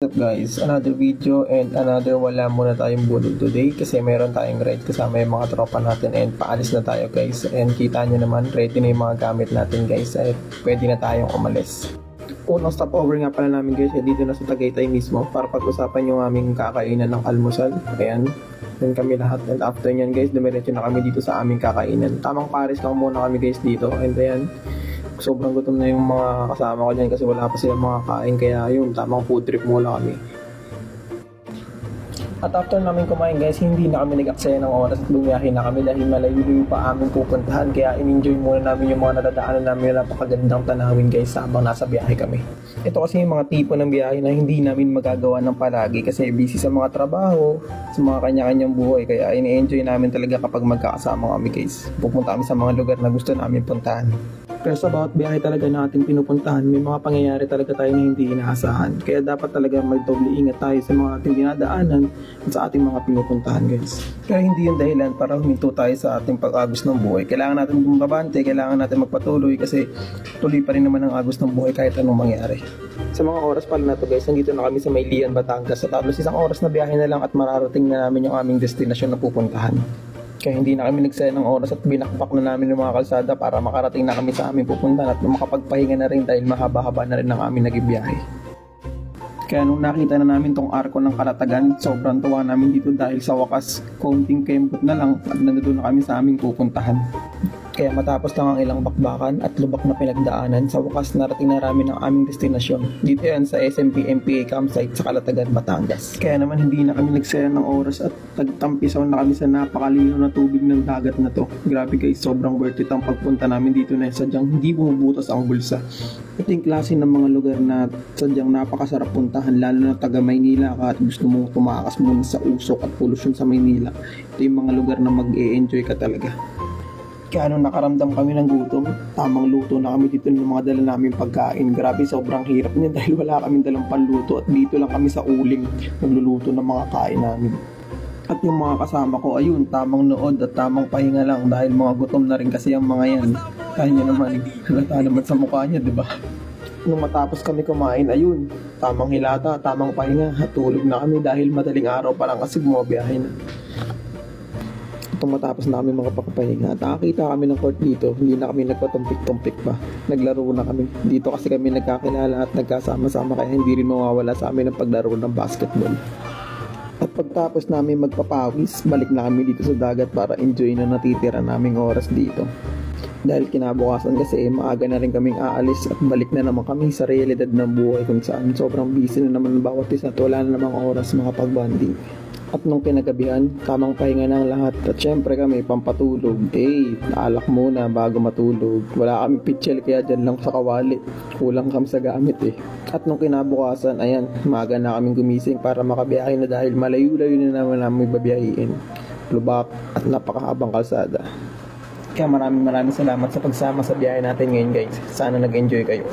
Up guys, another video and another wala muna tayong budol today kasi meron tayong ride kasama yung mga tropa natin and paalis na tayo guys. And kita nyo naman, ready na yung mga gamit natin guys at pwede na tayong umalis. Unang stopover nga pala namin guys ay dito na sa Tagaytay mismo para pag-usapan yung aming kakainan ng almusal. Ayan, yan kami lahat and after nyan guys, dumiretso na kami dito sa aming kakainan. Tamang Paris lang muna kami guys dito and ayan. Sobrang gutom na yung mga kasama ko dyan kasi wala pa silang mga kain kaya yun, tamang food trip muna kami. At after namin kumain guys, hindi na kami nag-aksaya ng oras at bumiyahe na kami dahil malayo pa aming pupuntahan kaya in-enjoy muna namin yung mga nadadaanan namin na napakagandang tanawin guys habang nasa biyahe kami. Ito kasi yung mga tipo ng biyahe na hindi namin magagawa ng palagi kasi busy sa mga trabaho, sa mga kanya-kanyang buhay kaya ini-enjoy namin talaga kapag magkakasama kami guys. Pupunta kami sa mga lugar na gusto namin puntahan. Pero sa bawat biyahe talaga natin pinupuntahan, may mga pangyayari talaga tayo na hindi inaasahan. Kaya dapat talaga magdoble ingat tayo sa mga ating dinadaanan at sa ating mga pinupuntahan guys. Kaya hindi yung dahilan para huminto tayo sa ating pag-agos ng buhay. Kailangan natin bumabante, kailangan natin magpatuloy kasi tuloy pa rin naman ang agos ng buhay kahit anong mangyari. Sa mga oras pala na to guys, nandito na kami sa Maylian, Batangas. At halos isang oras na biyahe na lang at mararating na namin yung aming destinasyon na pupuntahan. Kaya hindi na kami nagsaya ng oras at binakpak na namin yung mga kalsada para makarating na kami sa aming pupuntahan at makapagpahinga na rin dahil mahaba-haba na rin ang aming nagbibiyahe. Kaya nung nakita na namin tong arko ng Kalatagan, sobrang tuwa namin dito dahil sa wakas, konting kembot na lang at nandoon na kami sa aming pupuntahan. Kaya matapos lang ang ilang bakbakan at lubak na pinagdaanan, sa wakas narating na namin ang aming destinasyon. Dito yan sa SMP MPA campsite sa Kalatagan, Batangas. Kaya naman hindi na kami nagsaya ng oras at tagtampisaw na kami sa napakalino na tubig ng dagat na to. Grabe guys, sobrang worth it ang pagpunta namin dito na sadyang hindi bumubutas ang bulsa. Ito yung klase ng mga lugar na sadyang napakasarap puntahan lalo na taga Maynila ka at gusto mong tumakas muna sa usok at polusyon sa Maynila. Ito yung mga lugar na mag-e-enjoy ka talaga. Kaya nung nakaramdam kami ng gutom, tamang luto na kami dito ng mga dala namin pagkain. Grabe, sobrang hirap niya dahil wala kaming dalang panluto at dito lang kami sa uling nagluluto ng mga kain namin. At yung mga kasama ko, ayun, tamang nood at tamang pahinga lang dahil mga gutom na rin kasi ang mga yan. Kaya niya naman, halata naman sa mukha niya, diba? Nung matapos kami kumain, ayun, tamang hilata, tamang pahinga at tulog na kami dahil madaling araw pa lang kasi bumabiyahe na. Matapos na kami makapagpahinga at nakakita kami ng court dito, hindi na kami nagpatumpik-tumpik pa, naglaro na kami dito kasi kami nagkakilala at nagkasama-sama kaya hindi rin mawawala sa amin ang paglaro ng basketball. At pagtapos namin magpapawis, balik na kami dito sa dagat para enjoy na natitira naming oras dito. Dahil kinabukasan kasi maaga na rin kaming aalis at balik na naman kami sa realidad ng buhay kung saan sobrang busy na naman bawat isa at wala na namang oras makapag-bonding. At nung kinagabihan, tamang pahinga na ang lahat. At syempre kami, pampatulog. Naalak muna bago matulog. Wala kami pitchel kaya dyan lang sa kawali. Kulang kami sa gamit At nung kinabukasan, ayan, maaga na kaming gumising para makabiyahe na dahil malayo-layo na naman namin babiyahiin. Lubak at napakahabang kalsada. Kaya maraming salamat sa pagsama sa biyahe natin ngayon guys. Sana nag-enjoy kayo.